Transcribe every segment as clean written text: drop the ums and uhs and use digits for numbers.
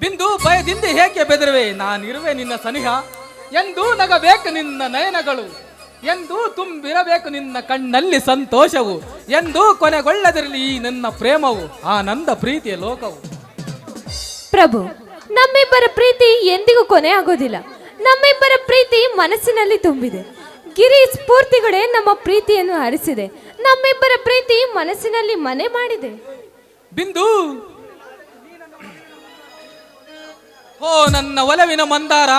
ಬಿಂದು ಭಯದಿಂದ ಏಕೆ ಬೆದರುವೆ? ನಾನಿರುವೆ ನಿನ್ನ ಸನಿಹ. ಎಂದು ನಗಬೇಕು ನಿನ್ನ ನಯನಗಳು, ಎಂದು ತುಂಬಿರಬೇಕು ನಿನ್ನ ಕಣ್ಣಲ್ಲಿ ಸಂತೋಷವು, ಎಂದು ಕೊನೆಗೊಳ್ಳದಿರಲಿ ಈ ನನ್ನ ಪ್ರೇಮವು, ಆನಂದ ಪ್ರೀತಿಯ ಲೋಕವು. ಪ್ರಭು, ನಮ್ಮಿಬ್ಬರ ಪ್ರೀತಿ ಎಂದಿಗೂ ಕೊನೆ ಆಗೋದಿಲ್ಲ. ನಮ್ಮಿಬ್ಬರ ಪ್ರೀತಿ ಮನಸ್ಸಿನಲ್ಲಿ ತುಂಬಿದೆ. ಗಿರಿ ಸ್ಫೂರ್ತಿಗಳೇ ನಮ್ಮ ಪ್ರೀತಿಯನ್ನು ಹರಿಸಿದೆ. ನಮ್ಮಿಬ್ಬರ ಪ್ರೀತಿ ಮನಸ್ಸಿನಲ್ಲಿ ಮನೆ ಮಾಡಿದೆ. ಬಿಂದು, ಓ ನನ್ನ ಒಲವಿನ ಮಂದಾರ,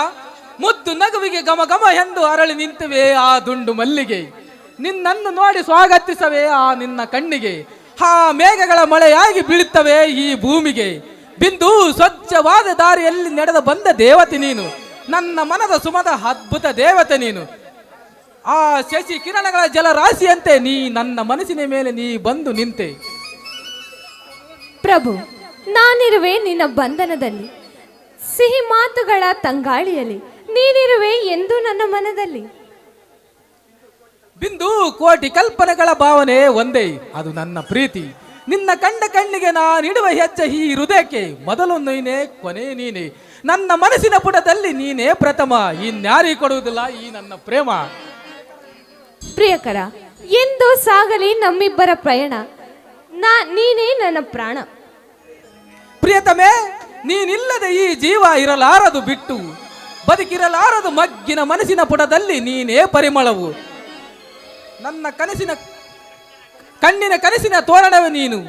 ಮುದ್ದು ನಗುವಿಗೆ ಘಮ ಘಮ ಎಂದು ಅರಳಿ ನಿಂತಿವೆ ಆ ದುಂಡು ಮಲ್ಲಿಗೆ. ನಿನ್ನನ್ನು ನೋಡಿ ಸ್ವಾಗತಿಸವೇ ಆ ನಿನ್ನ ಕಣ್ಣಿಗೆ, ಆ ಮೇಘಗಳ ಮಳೆಯಾಗಿ ಬೀಳುತ್ತವೆ ಈ ಭೂಮಿಗೆ. ಬಿಂದು, ಸ್ವಚ್ಛವಾದ ದಾರಿಯಲ್ಲಿ ನಡೆದು ಬಂದ ದೇವತೆ ನೀನು, ನನ್ನ ಮನದ ಸುಮದ ಅದ್ಭುತ ದೇವತೆ ನೀನು. ಆ ಶಶಿ ಕಿರಣಗಳ ಜಲರಾಶಿಯಂತೆ ನೀ ನನ್ನ ಮನಸ್ಸಿನ ಮೇಲೆ ನೀ ಬಂದು ನಿಂತೆ. ಪ್ರಭು, ನಾನಿರುವೆ ನಿನ್ನ ಬಂಧನದಲ್ಲಿ, ಸಿಹಿ ಮಾತುಗಳ ತಂಗಾಳಿಯಲ್ಲಿ. ನೀನಿರುವೆ ಎಂದು ನನ್ನ ಮನದಲ್ಲಿ. ಬಿಂದು, ಕೋಟಿ ಕಲ್ಪನೆಗಳ ಭಾವನೆ ಒಂದೇ, ಅದು ನನ್ನ ಪ್ರೀತಿ. ನಿನ್ನ ಕಂಡ ಕಣ್ಣಿಗೆ ನಾನಿಡುವ ಹೆಜ್ಜೆ ಈ ಹೃದಯಕ್ಕೆ, ಮೊದಲು ನೀನೇ ಕೊನೆ ನೀನೇ. ನನ್ನ ಮನಸ್ಸಿನ ಪುಟದಲ್ಲಿ ನೀನೇ ಪ್ರಥಮ, ಇನ್ಯಾರಿ ಕೊಡುವುದಿಲ್ಲ ಈ ನನ್ನ ಪ್ರೇಮ. ಪ್ರಿಯಕರ, ಎಂದು ಸಾಗಲಿ ನಮ್ಮಿಬ್ಬರ ಪ್ರಯಾಣ, ನೀನೇ ನನ್ನ ಪ್ರಾಣ. ಪ್ರಿಯತಮೆ, ನೀನಿಲ್ಲದೆ ಈ ಜೀವ ಇರಲಾರದು ಬಿಟ್ಟು, ಬದುಕಿರಲಾರದು ಮಗ್ಗಿನ ಮನಸ್ಸಿನ ಪುಟದಲ್ಲಿ ನೀನೇ ಪರಿಮಳವು. ನನ್ನ ಕಣ್ಣಿನ ಕನಸಿನ ತೋರಣವೇ ನೀನು,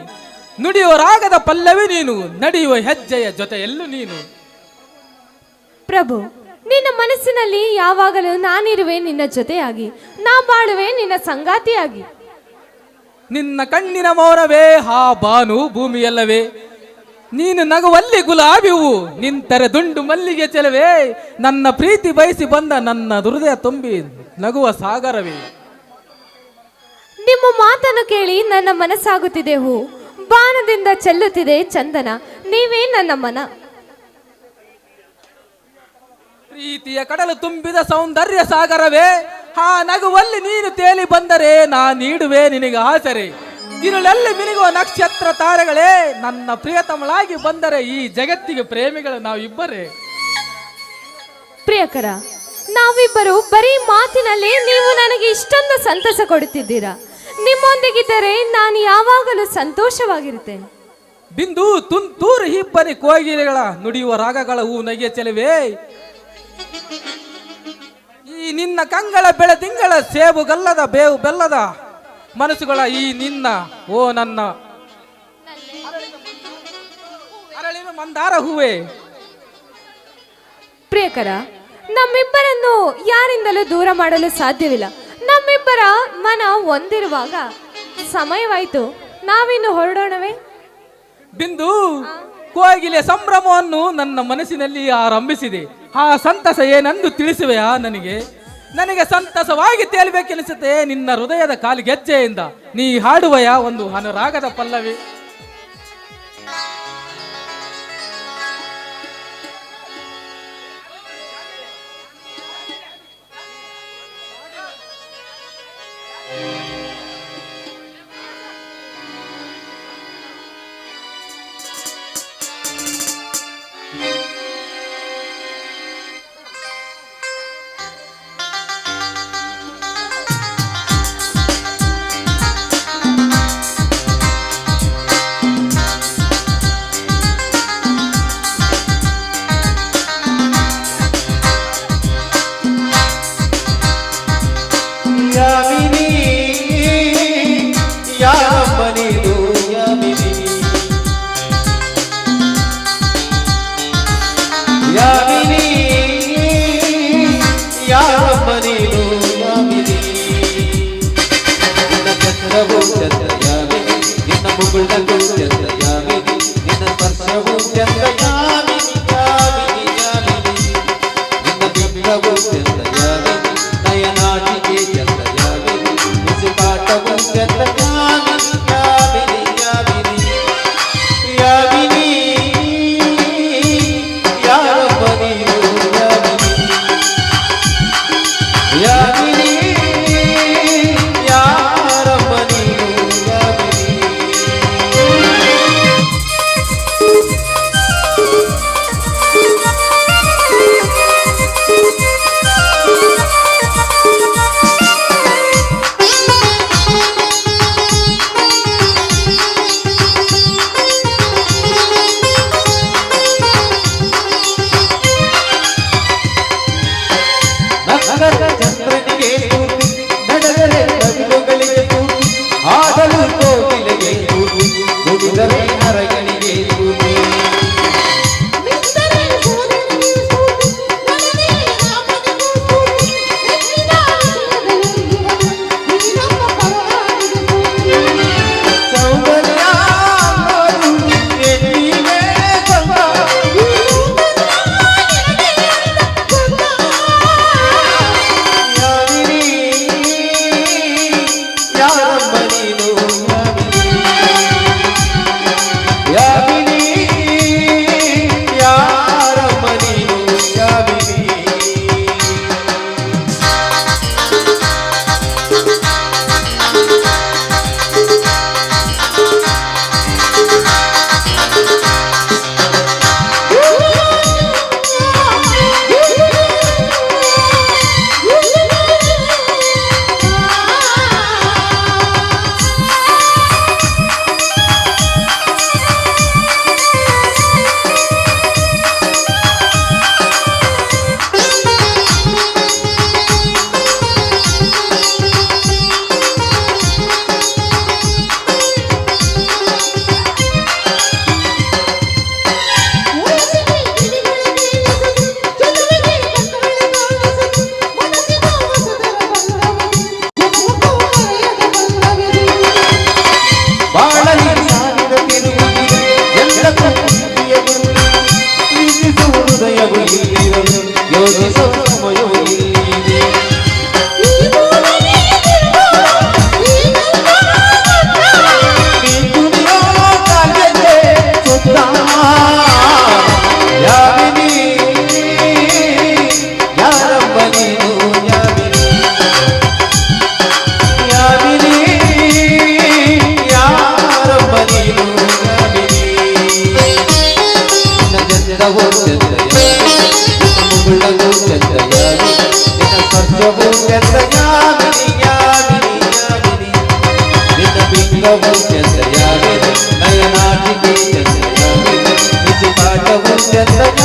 ನುಡಿಯುವ ರಾಗದ ಪಲ್ಲವೇ ನೀನು, ನಡೆಯುವ ಹೆಜ್ಜೆಯ ಜೊತೆಯಲ್ಲೂ ನೀನು. ಪ್ರಭು, ನಿನ್ನ ಮನಸ್ಸಿನಲ್ಲಿ ಯಾವಾಗಲೂ ನಾನಿರುವೆ ನಿನ್ನ ಜೊತೆಯಾಗಿ, ನಾ ಬಾಳುವೆ ನಿನ್ನ ಸಂಗಾತಿಯಾಗಿ. ನಿನ್ನ ಕಣ್ಣಿನ ಮೌನವೇ ಹಾ ಬಾನು ಭೂಮಿಯಲ್ಲವೇ, ನೀನು ನಗುವಲ್ಲಿ ಗುಲಾಬಿ ಹೂವು, ನಿಂತರೆ ದುಂಡು ಮಲ್ಲಿಗೆ ಚೆಲುವೆ. ನನ್ನ ಪ್ರೀತಿ ಬಯಸಿ ಬಂದ ನನ್ನ ಹೃದಯ ತುಂಬಿ ನಗುವ ಸಾಗರವೇ. ನಿಮ್ಮ ಮಾತನ್ನು ಕೇಳಿ ನನ್ನ ಮನಸ್ಸಾಗುತ್ತಿದೆ ಹೂ, ಬಾಣದಿಂದ ಚೆಲ್ಲುತ್ತಿದೆ ಚಂದನ, ನೀವೇ ನನ್ನ ಮನ. ಪ್ರೀತಿಯ ಕಡಲು ತುಂಬಿದ ಸೌಂದರ್ಯ ಸಾಗರವೇ, ಆ ನಗುವಲ್ಲಿ ನೀನು ತೇಲಿ ಬಂದರೆ ನಾ ನೀಡುವೆ ನಿನಗೆ ಆಸರೆ. ಇರುಳಲ್ಲಿ ಮಿನುಗುವ ನಕ್ಷತ್ರ ತಾರೆಗಳೇ, ನನ್ನ ಪ್ರಿಯತಮಳಾಗಿ ಬಂದರೆ ಈ ಜಗತ್ತಿಗೆ ಪ್ರೇಮಿಗಳು ನಾವಿಬ್ಬರೇ. ಪ್ರಿಯಕರ, ನಾವಿಬ್ಬರು ಬರೀ ಮಾತಿನಲ್ಲಿ ನೀವು ನನಗೆ ಇಷ್ಟೊಂದು ಸಂತಸ ಕೊಡುತ್ತಿದ್ದೀರಾ. ನಿಮ್ಮೊಂದಿಗಿದ್ದರೆ ನಾನು ಯಾವಾಗಲೂ ಸಂತೋಷವಾಗಿರುತ್ತೇನೆ. ಬಿಂದು, ತುಂತೂರು ಹಿಬ್ಬನಿ ಕೋಗಿಲೆಗಳ ನುಡಿಯುವ ರಾಗಗಳ ಹೂ ನಗೆ ಚೆಲುವೆ. ಈ ನಿನ್ನ ಕಂಗಳ ಬೆಳದಿಂಗಳ ಸೇಬುಗಲ್ಲದ ಬೇವು ಬೆಲ್ಲದ ಮನಸ್ಸುಗಳ ಈ ನಿನ್ನ ಓ ನನ್ನ ಅರಳಿನ ಮಂದಾರ ಹೂವೇ. ಪ್ರಿಯಕರ, ನಮ್ಮಿಬ್ಬರನ್ನು ಯಾರಿಂದಲೂ ದೂರ ಮಾಡಲು ಸಾಧ್ಯವಿಲ್ಲ. ನಮ್ಮಿಬ್ಬರ ಮನ ಒಂದಿರುವಾಗ ಸಮಯವಾಯಿತು, ನಾವಿನ್ನು ಹೊರಡೋಣವೇ? ಬಿಂದು, ಕೋಗಿಲೆ ಸಂಭ್ರಮವನ್ನು ನನ್ನ ಮನಸ್ಸಿನಲ್ಲಿ ಆರಂಭಿಸಿದೆ. ಆ ಸಂತಸ ಏನೆಂದು ತಿಳಿಸುವೆಯಾ ನನಗೆ? ನನಗೆ ಸಂತಸವಾಗಿ ತೇಲ್ಬೇಕೆನಿಸುತ್ತೆ ನಿನ್ನ ಹೃದಯದ ಕಾಲಿಗೆಜ್ಜೆಯಿಂದ. ನೀ ಹಾಡುವಯ ಒಂದು ಅನುರಾಗದ ಪಲ್ಲವಿ. ಚಂದವೋ ಚಂದಯಾಗಿನಿ ಮುಗುಳಗೂ ಚಂದಯಾಗಿನಿ ನಿನ್ನ ಸ್ಪರ್ಶವೋ ಚಂದಯಾಗಿನಿ ಯಾಗಿನಿ ಯಾಗಿನಿ ನಿನ್ನ ಬಿಂಬವೋ ಚಂದಯಾಗಿನಿ ನಯನಾಟಿಕೆ ಚಂದಯಾಗಿನಿ ನಿಜ ಪಾಠವೋ ಚಂದಯಾಗಿನಿ